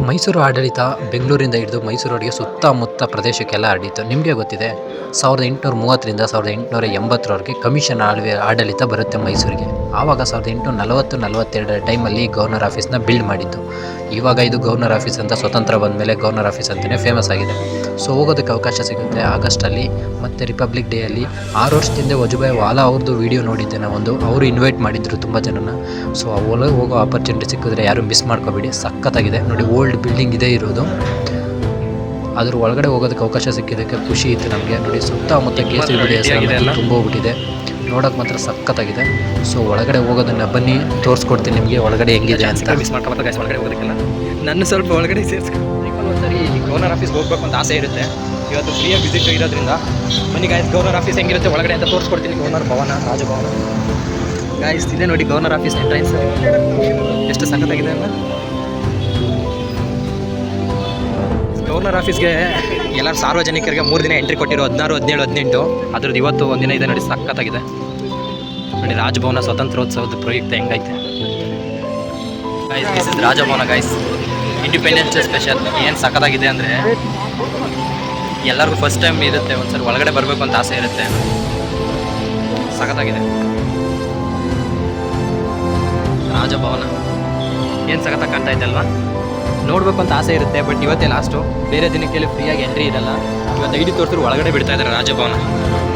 ಮೈಸೂರು ಆಡಳಿತ ಬೆಂಗಳೂರಿಂದ ಹಿಡಿದು ಮೈಸೂರವರೆಗೆ ಸುತ್ತಮುತ್ತ ಪ್ರದೇಶಕ್ಕೆಲ್ಲ ಹರಡಿತ್ತು. ನಿಮಗೆ ಗೊತ್ತಿದೆ 1830ರಿಂದ 1880ರವರೆಗೆ ಕಮಿಷನ್ ಆಡಳಿತ ಬರುತ್ತೆ ಮೈಸೂರಿಗೆ. ಆವಾಗ 1840-42 ಟೈಮಲ್ಲಿ ಗವರ್ನರ್ ಆಫೀಸ್ನ ಬಿಲ್ಡ್ ಮಾಡಿದ್ದು. ಇವಾಗ ಇದು ಗವರ್ನರ್ ಆಫೀಸ್ ಅಂತ ಸ್ವತಂತ್ರ ಬಂದ ಮೇಲೆ ಗವರ್ನರ್ ಆಫೀಸ್ ಅಂತಲೇ ಫೇಮಸ್ ಆಗಿದೆ. ಸೊ ಹೋಗೋದಕ್ಕೆ ಅವಕಾಶ ಸಿಗುತ್ತೆ ಆಗಸ್ಟಲ್ಲಿ ಮತ್ತು ರಿಪಬ್ಲಿಕ್ ಡೇ ಅಲ್ಲಿ. 6 ವರ್ಷದಿಂದ ವಜುಭಾಯಿ ವಾಲಾ ಅವ್ರದ್ದು ವೀಡಿಯೋ ನೋಡಿದ್ದೆ ನಾವೊಂದು. ಅವರು ಇನ್ವೈಟ್ ಮಾಡಿದ್ರು ತುಂಬ ಜನನ. ಸೊ ಒಳಗೆ ಹೋಗೋ ಆಪರ್ಚುನಿಟಿ ಸಿಕ್ಕಿದ್ರೆ ಯಾರು ಮಿಸ್ ಮಾಡ್ಕೋಬೇಡಿ, ಸಖತ್ತಾಗಿದೆ ನೋಡಿ. ಓಲ್ಡ್ ಬಿಲ್ಡಿಂಗ್ ಇದೆ ಇರೋದು, ಅದ್ರ ಒಳಗಡೆ ಹೋಗೋದಕ್ಕೆ ಅವಕಾಶ ಸಿಕ್ಕಿದ್ದಕ್ಕೆ ಖುಷಿ ಇತ್ತು ನಮಗೆ. ನೋಡಿ ಸುತ್ತಮುತ್ತ ಕೇಸರಿ ಬಿಳಿ ಹೆಸರು ತುಂಬ ಹೋಗ್ಬಿಟ್ಟಿದೆ, ನೋಡೋಕೆ ಮಾತ್ರ ಸಖತ್ತಾಗಿದೆ. ಸೊ ಒಳಗಡೆ ಹೋಗೋದನ್ನ ಬನ್ನಿ ತೋರಿಸ್ಕೊಡ್ತೀನಿ ನಿಮಗೆ ಒಳಗಡೆ ಹೆಂಗಿದೆ ಅಂತ. ಮಿಸ್ ಮಾಡ್ಕೊಬಾರ್ದು ಗೈಸ್, ಒಳಗಡೆ ಹೋಗೋದಕ್ಕೆಲ್ಲ ನನ್ನ ಸ್ವಲ್ಪ ಒಳಗಡೆ ಸೇರಿಸ್ಕೊಂಡು ಒಂದ್ಸರಿ ಗವರ್ನರ್ ಆಫೀಸ್ಗೆ ಹೋಗ್ಬೇಕು ಅಂತ ಆಸೆ ಇರುತ್ತೆ. ಇವತ್ತು ಫ್ರೀಯಾಗಿ ವಿಸಿಟ್ ಇರೋದ್ರಿಂದ ಬನ್ನಿ ಗಾಯ್ಸ್, ಗವರ್ನರ್ ಆಫೀಸ್ ಹೆಂಗಿರುತ್ತೆ ಒಳಗಡೆ ಅಂತ ತೋರಿಸ್ಕೊಡ್ತೀನಿ. ಗವರ್ನರ್ ಭವನ, ರಾಜಭವನ ಗಾಯ್ಸ್ ಇದೆ ನೋಡಿ. ಗವರ್ನರ್ ಆಫೀಸ್ ಎಂಟ್ರೆನ್ಸ್ ಎಷ್ಟು ಸಖತ್ತಾಗಿದೆ ಅಲ್ಲ. ಗವರ್ನರ್ ಆಫೀಸ್ಗೆ ಎಲ್ಲರೂ ಸಾರ್ವಜನಿಕರಿಗೆ 3 ದಿನ ಎಂಟ್ರಿ ಕೊಟ್ಟಿರೋ 16, 17, 18. ಅದ್ರದ್ದು ಇವತ್ತು ಒಂದಿನ ಇದೆ ನೋಡಿ, ಸಖತ್ತಾಗಿದೆ ನೋಡಿ. ರಾಜಭವನ ಸ್ವತಂತ್ರೋತ್ಸವದ ಪ್ರಯುಕ್ತ ಹೆಂಗೈತೆ guys. This is Raj Bhavan guys, independence day special. ಏನು ಸಖತ್ತಾಗಿದೆ ಅಂದರೆ ಎಲ್ಲರಿಗೂ ಫಸ್ಟ್ ಟೈಮ್ ಇರುತ್ತೆ, ಒಂದ್ಸರಿ ಒಳಗಡೆ ಬರಬೇಕು ಅಂತ ಆಸೆ ಇರುತ್ತೆ. ಸಖತ್ತಾಗಿದೆ ರಾಜಭವನ, ಏನು ಸಖತ್ತಾಗಿ ಕಾಣ್ತಾ ಇದೆ ಅಲ್ವಾ. ನೋಡಬೇಕು ಅಂತ ಆಸೆ ಇರುತ್ತೆ, ಬಟ್ ಇವತ್ತೇ ಲಾಸ್ಟು. ಬೇರೆ ದಿನಕ್ಕೆಲ್ಲ ಫ್ರೀಯಾಗಿ ಎಂಟ್ರಿ ಇರಲ್ಲ. ಇವತ್ತು ಐಡಿ ತೋರಿಸಿದ್ರು ಒಳಗಡೆ ಬಿಡ್ತಾ ಇದ್ದಾರೆ ರಾಜಭವನ.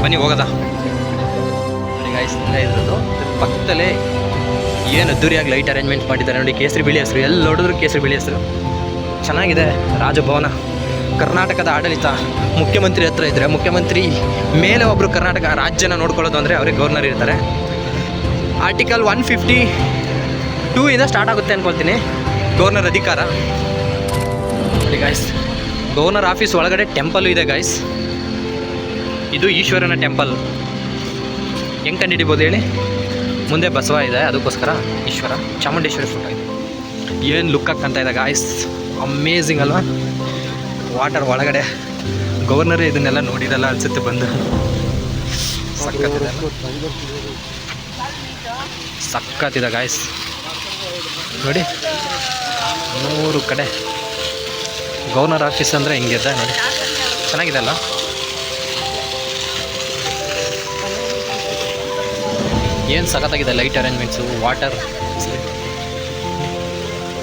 ಬನ್ನಿ ಹೋಗೋದಾ ನೋಡಿ ಗಾಯ್ಸ್. ಇರೋದು ಪಕ್ಕದಲ್ಲೇ ಏನು ಅದ್ದೂರಿಯಾಗಿ ಲೈಟ್ ಅರೇಂಜ್ಮೆಂಟ್ ಮಾಡಿದ್ದಾರೆ ನೋಡಿ. ಕೇಸರಿ ಬಿಳಿ ಹೆಸರು, ಎಲ್ಲಿ ನೋಡಿದ್ರು ಕೇಸರಿ ಬಿಳಿ ಹೆಸರು. ಚೆನ್ನಾಗಿದೆ ರಾಜಭವನ. ಕರ್ನಾಟಕದ ಆಡಳಿತ ಮುಖ್ಯಮಂತ್ರಿ ಹತ್ರ ಇದ್ದರೆ, ಮುಖ್ಯಮಂತ್ರಿ ಮೇಲೆ ಒಬ್ಬರು ಕರ್ನಾಟಕ ರಾಜ್ಯನ ನೋಡ್ಕೊಳ್ಳೋದು ಅಂದರೆ ಅವರೇ ಗವರ್ನರ್ ಇರ್ತಾರೆ. ಆರ್ಟಿಕಲ್ 152 ಇಂದ ಸ್ಟಾರ್ಟ್ ಆಗುತ್ತೆ ಅನ್ಕೊಳ್ತೀನಿ ಗವರ್ನರ್ ಅಧಿಕಾರ. ನೋಡಿ ಗಾಯ್ಸ್, ಗವರ್ನರ್ ಆಫೀಸ್ ಒಳಗಡೆ ಟೆಂಪಲ್ಲು ಇದೆ ಗಾಯ್ಸ್. ಇದು ಈಶ್ವರನ ಟೆಂಪಲ್. ಹೆಂಗೆ ಕಂಡುಹಿಡಿಬೋದು ಹೇಳಿ? ಮುಂದೆ ಬಸವ ಇದೆ, ಅದಕ್ಕೋಸ್ಕರ ಈಶ್ವರ. ಚಾಮುಂಡೇಶ್ವರಿ ಫೋಟೋ ಇದೆ. ಏನು ಲುಕ್ಕಾಗಿ ಕಾಣ್ತಾ ಇದೆ ಗಾಯ್ಸ್, ಅಮೇಝಿಂಗ್ ಅಲ್ವಾ. ವಾಟರ್ ಒಳಗಡೆ ಗವರ್ನರೇ ಇದನ್ನೆಲ್ಲ ನೋಡಿರಲ್ಲ ಅನ್ಸುತ್ತೆ ಬಂದು. ಸಕ್ಕತ್ತಿದೆ ಗಾಯ್ಸ್ ನೋಡಿ. 3 ಕಡೆ ಗವರ್ನರ್ ಆಫೀಸ್ ಅಂದರೆ ಹಿಂಗಿದೆ ನೋಡಿ, ಚೆನ್ನಾಗಿದೆ ಅಲ್ಲ. ಏನು ಸಖತ್ತಾಗಿದೆ ಲೈಟ್ ಅರೇಂಜ್ಮೆಂಟ್ಸು, ವಾಟರ್.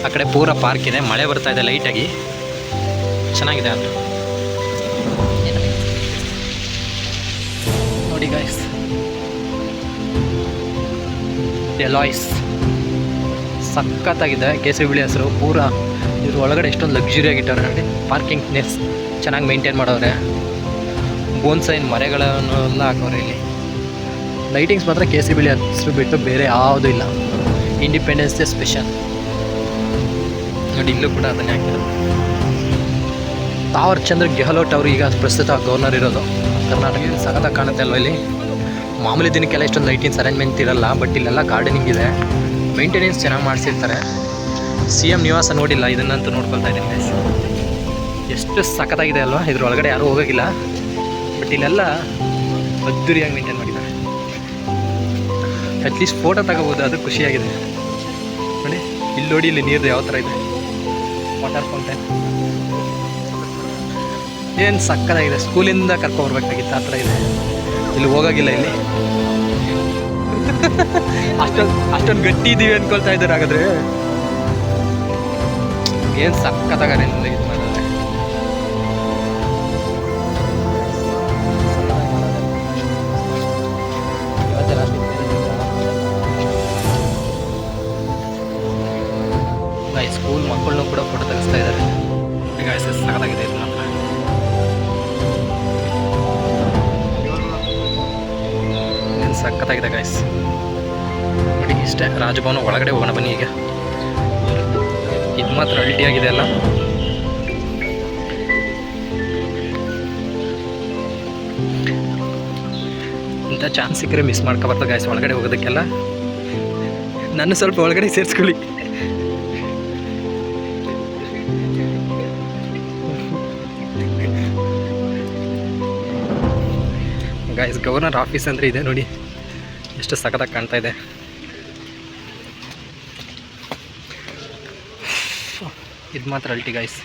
ಆ ಕಡೆ ಪೂರ ಪಾರ್ಕ್ ಇದೆ, ಮಳೆ ಬರ್ತಾ ಇದೆ ಲೈಟಾಗಿ, ಚೆನ್ನಾಗಿದೆ ಅದು ನೋಡಿ ಗಾಯ್ಸ್. ಡೆಲಾಯ್ಸ್ ಸಖತ್ತಾಗಿದೆ, ಕೇಸರಿ ಬಿಳಿ ಹೆಸರು ಪೂರ. ಇದ್ರ ಒಳಗಡೆ ಎಷ್ಟೊಂದು ಲಕ್ಸುರಿಯಾಗಿ ಇಟ್ಟವ್ರೆ ನೋಡಿ. ಪಾರ್ಕಿಂಗ್ ಪ್ಲೇಸ್ ಚೆನ್ನಾಗಿ ಮೇಂಟೈನ್ ಮಾಡೋರೆ. ಬೋನ್ಸೈನ್ ಮರಗಳನ್ನೆಲ್ಲ ಹಾಕೋರೆ ಇಲ್ಲಿ. ಲೈಟಿಂಗ್ಸ್ ಮಾತ್ರ ಕೇಸರಿ ಬಿಳಿ ಹೆಸರು ಬಿಟ್ಟು ಬೇರೆ ಯಾವುದೂ ಇಲ್ಲ. ಇಂಡಿಪೆಂಡೆನ್ಸ್ ಡೇ ಸ್ಪೆಷಲ್ ನೋಡಿ. ಇಲ್ಲೂ ಕೂಡ ಅದನ್ನೇ ಹಾಕಿರೋದು. ತಾವರ್ ಚಂದ್ರ ಗೆಹ್ಲೋಟ್ ಅವರು ಈಗ ಪ್ರಸ್ತುತ ಗವರ್ನರ್ ಇರೋದು ಕರ್ನಾಟಕ. ಸಖತ್ತಾಗಿ ಕಾಣುತ್ತೆ ಅಲ್ವ ಇಲ್ಲಿ. ಮಾಮೂಲಿ ದಿನಕ್ಕೆಲ್ಲ ಇಷ್ಟೊಂದು ಲೈಟಿಂಗ್ಸ್ ಅರೇಂಜ್ಮೆಂಟ್ ಇರಲ್ಲ, ಬಟ್ ಇಲ್ಲೆಲ್ಲ ಗಾರ್ಡನಿಂಗ್ ಇದೆ, ಮೇಂಟೆನೆನ್ಸ್ ಚೆನ್ನಾಗಿ ಮಾಡಿಸಿರ್ತಾರೆ. CM ನಿವಾಸ ನೋಡಿಲ್ಲ, ಇದನ್ನಂತೂ ನೋಡ್ಕೊಳ್ತಾ ಇದ್ದೀನಿ ಗೈಸ್. ಎಷ್ಟು ಸಖತ್ತಾಗಿದೆ ಅಲ್ವಾ. ಇದ್ರೊಳಗಡೆ ಯಾರೂ ಹೋಗೋಗಿಲ್ಲ, ಬಟ್ ಇಲ್ಲೆಲ್ಲ ಅದ್ದೂರಿಯಾಗಿ ಮೇಂಟೈನ್ ಮಾಡಿದ್ದಾರೆ. ಅಟ್ಲೀಸ್ಟ್ ಫೋಟೋ ತಗೋಬೋದು, ಅದು ಖುಷಿಯಾಗಿದೆ ನೋಡಿ. ಇಲ್ಲಿ ನೋಡಿ, ಇಲ್ಲಿ ನೀರು ಯಾವ ಥರ ಇದೆ, ವಾಟರ್ ಫೌಂಟೇನ್. ಏನು ಸಕ್ಕತ್ತಾಗಿದೆ. ಸ್ಕೂಲಿಂದ ಕರ್ಕೊಬರ್ಬೇಕಾಗಿತ್ತು ಆ ಥರ ಇದೆ. ಇಲ್ಲಿ ಹೋಗೋಗಿಲ್ಲ, ಇಲ್ಲಿ ಅಷ್ಟೊಂದು ಗಟ್ಟಿ ಇದ್ದೀವಿ ಅಂದ್ಕೊಳ್ತಾ ಇದ್ದಾರೆ. ಹಾಗಾದ್ರೆ ಏನು ಸಕ್ಕತ್ತಾಗಾರೆ ಇದು ಮಾಡಿದ್ರೆ. ಸ್ಕೂಲ್ ಮಕ್ಕಳನ್ನೂ ಕೂಡ ಫೋಟೋ ತೆಗೆಸ್ತಾ ಇದ್ದಾರೆ. ಸಕ್ಕತ್ತಾಗಿದೆ ಇದು ಮಾತ್ರ. ಏನು ಸಕ್ಕತ್ತಾಗಿದೆ ಗಾಯ್ಸ್ ನೋಡಿ. ಇಷ್ಟೇ ರಾಜಭವನ ಒಳಗಡೆ ಹೋಗೋಣ ಬನ್ನಿ. ಈಗ ಇದು ಮಾತ್ರ ಅಲ್ಟಿಯಾಗಿದೆ ಅಲ್ಲ. ಇಂಥ ಚಾನ್ಸ್ ಸಿಕ್ಕರೆ ಮಿಸ್ ಮಾಡ್ಕೊಬಾರ್ದು ಗಾಯ್ಸ್ ಒಳಗಡೆ ಹೋಗೋದಕ್ಕೆಲ್ಲ. ನನ್ನ ಸ್ವಲ್ಪ ಒಳಗಡೆ ಸೇರಿಸ್ಕೊಳ್ಳಿ. ಗಾಯ್ಸ್ ಗವರ್ನರ್ ಆಫೀಸ್ ಅಂದರೆ ಇದೆ ನೋಡಿ, ಎಷ್ಟು ಸಖತ್ತಾಗಿ ಕಾಣ್ತಾ ಇದೆ. ಇದು ಮಾತ್ರ ಅಲ್ಟಿ ಗಾಯ್ಸ್.